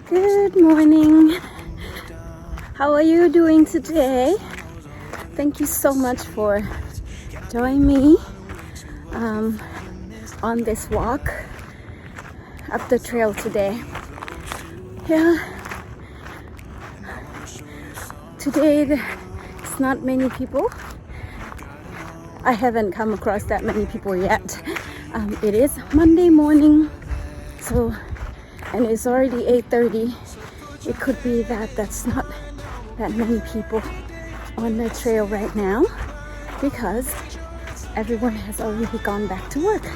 Good morning. How are you doing today? Thank you so much for joining me on this walk up the trail today. Yeah, today it's not many people. I haven't come across that many people yet. It is Monday morning, and it's already 8:30. It could be that that's not that many people on the trail right now because everyone has already gone back to work.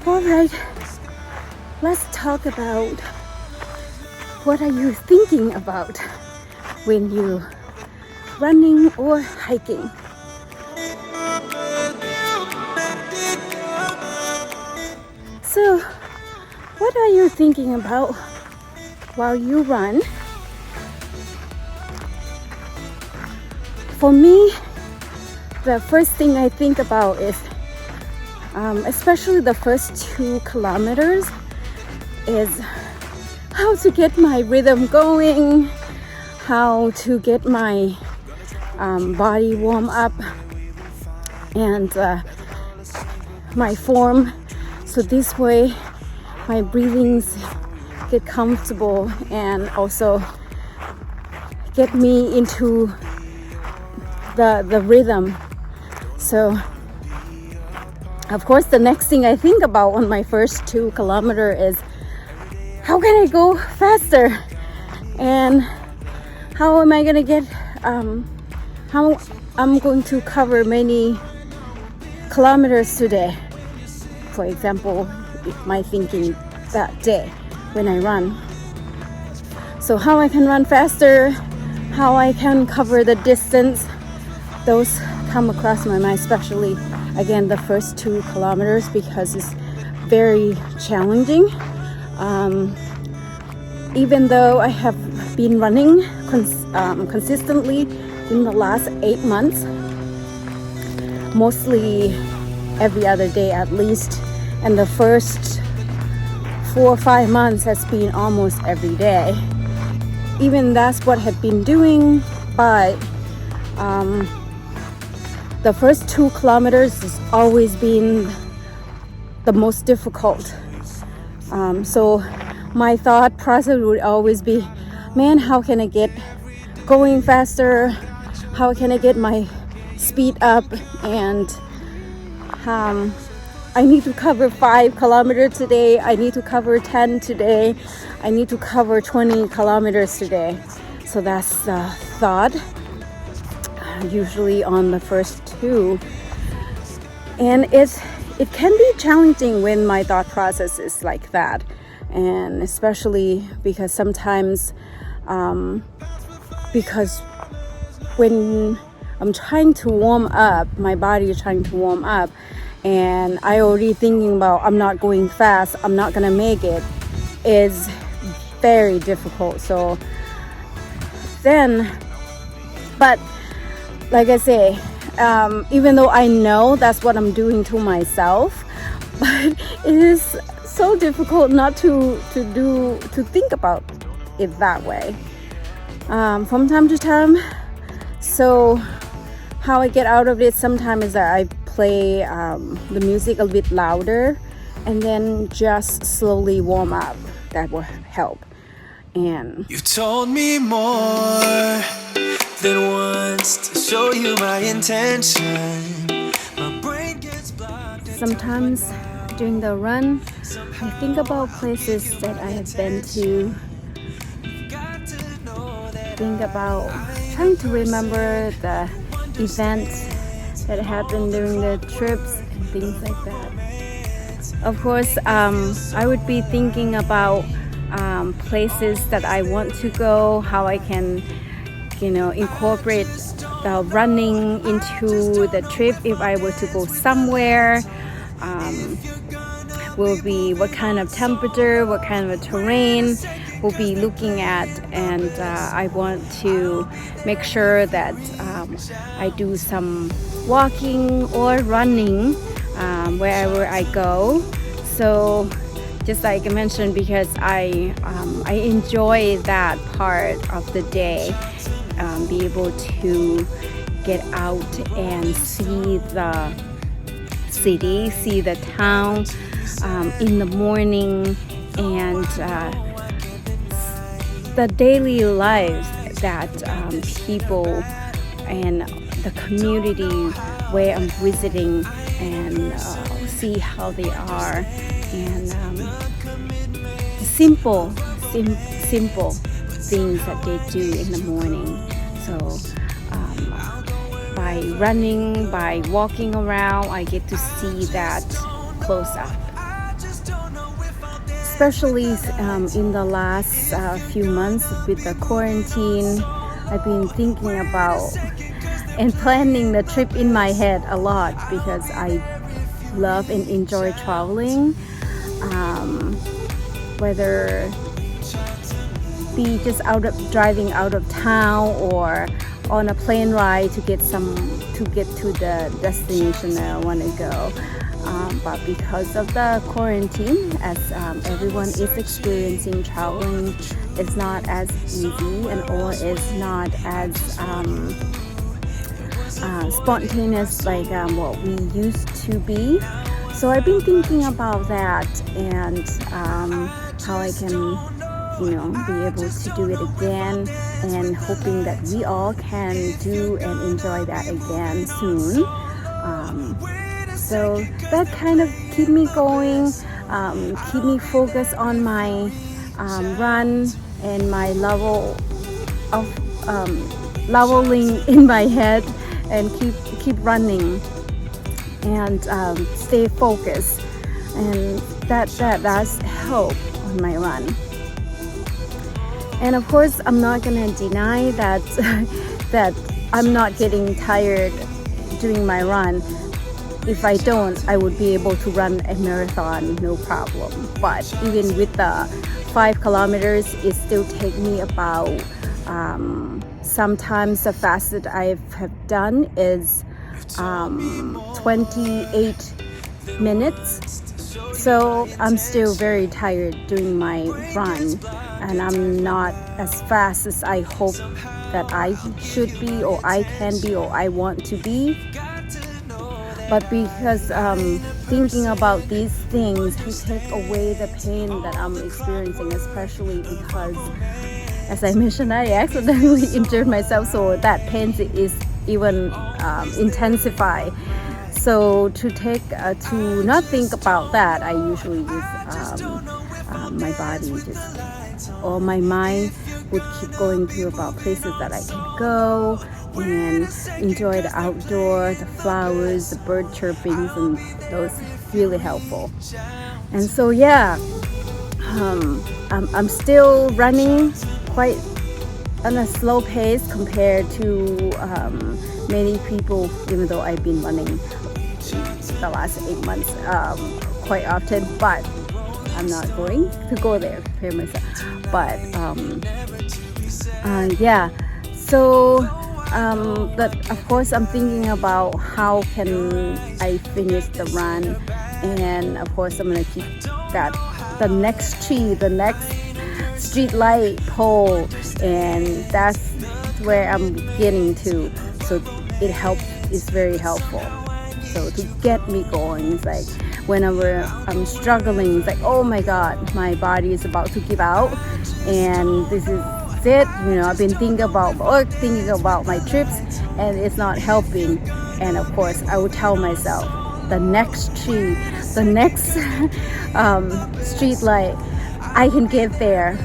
All right, let's talk about what are you thinking about when you're running or hiking. So, what are you thinking about while you run? For me, the first thing I think about is, especially the first 2 kilometers, is how to get my rhythm going, how to get my body warm up and my form. So this way my breathings get comfortable and also get me into the rhythm. So of course the next thing I think about on my first 2 kilometers is how can I go faster and how am I gonna get how I'm going to cover many kilometers today. For example, my thinking that day when I run. So how I can run faster, how I can cover the distance, those come across my mind, especially again the first 2 kilometers because it's very challenging. Even though I have been running consistently in the last 8 months, mostly every other day at least, and the first 4 or 5 months has been almost every day. Even that's what I've been doing, but the first 2 kilometers has always been the most difficult. So my thought process would always be, man, how can I get going faster? How can I get my speed up? And I need to cover 5 kilometers today. I need to cover 10 today. I need to cover 20 kilometers today. So that's the thought, usually on the first 2. And it can be challenging when my thought process is like that. And especially because sometimes, because when I'm trying to warm up, my body is trying to warm up, and I already thinking about I'm not going fast, I'm not gonna make it, is very difficult. So then, but like I say, even though I know that's what I'm doing to myself, but it is so difficult not to think about it that way from time to time. So how I get out of it sometimes is that I play the music a little bit louder and then just slowly warm up. That will help. And you told me more than once to show you my intention. My brain gets blocked. Sometimes during the run, I think about places that I have been to. Think about trying to remember the events that happened during the trips and things like that. Of course, I would be thinking about places that I want to go, how I can, incorporate the running into the trip if I were to go somewhere. Will be what kind of temperature, what kind of terrain we'll be looking at, and I want to make sure that I do some walking or running wherever I go. So just like I mentioned, because I enjoy that part of the day, be able to get out and see the city, see the town in the morning, and the daily lives that people and the community where I'm visiting, and see how they are, and the simple things that they do in the morning. So by running, by walking around, I get to see that close up. Especially in the last few months with the quarantine, I've been thinking about and planning the trip in my head a lot, because I love and enjoy traveling, whether be just driving out of town or on a plane ride to get to the destination that I want to go. But because of the quarantine, as everyone is experiencing, traveling is not as easy and or is not as spontaneous like what we used to be. So I've been thinking about that, and how I can be able to do it again, and hoping that we all can do and enjoy that again soon. So that kind of keep me going, keep me focused on my run and my level of leveling in my head, and keep running and stay focused, and that does help on my run. And of course, I'm not gonna deny that that I'm not getting tired doing my run. If I don't, I would be able to run a marathon, no problem. But even with the 5 kilometers, it still take me about, sometimes the fastest I have done is 28 minutes. So I'm still very tired doing my run, and I'm not as fast as I hope that I should be, or I can be, or I want to be. But because thinking about these things will take away the pain that I'm experiencing, especially because, as I mentioned, I accidentally injured myself, so that pain is even intensified. So to not think about that, I usually just my body or my mind would keep going to about places that I can go and enjoy the outdoor, the flowers, the bird chirpings, and those really helpful. And so I'm still running quite on a slow pace compared to many people, even though I've been running the last 8 months quite often, but I'm not going to go there, prepare myself. But but of course I'm thinking about how can I finish the run, and of course I'm gonna keep that the next street light pole, and that's where I'm getting to. So it's very helpful. So to get me going, it's like whenever I'm struggling, it's like, oh my God, my body is about to give out, and this is it. I've been thinking about work, thinking about my trips, and it's not helping. And of course, I would tell myself, the next street light, I can get there.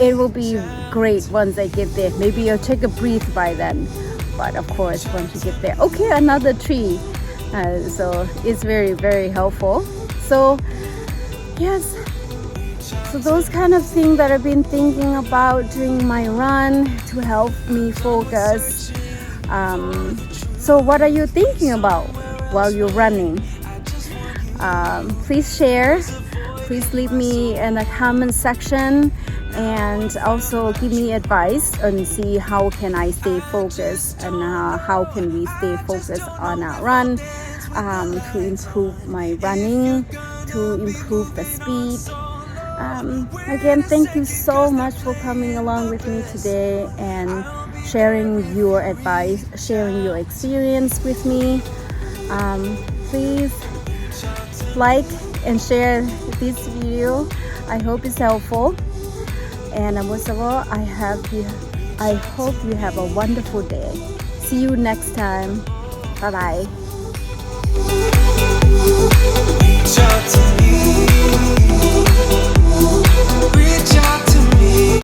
It will be great once I get there. Maybe I'll take a breath by then. But of course, once you get there, okay, another tree. So it's very, very helpful. So yes, so those kind of things that I've been thinking about during my run to help me focus. So what are you thinking about while you're running? Please share. Please leave me in the comment section, and also give me advice and see how can I stay focused, and how can we stay focused on our run, to improve my running, to improve the speed, Again, thank you so much for coming along with me today and sharing your advice, sharing your experience with me. Please like and share this video. I hope it's helpful. And most of all, I hope you have a wonderful day. See you next time. Bye bye. Reach out to me. Reach out to me.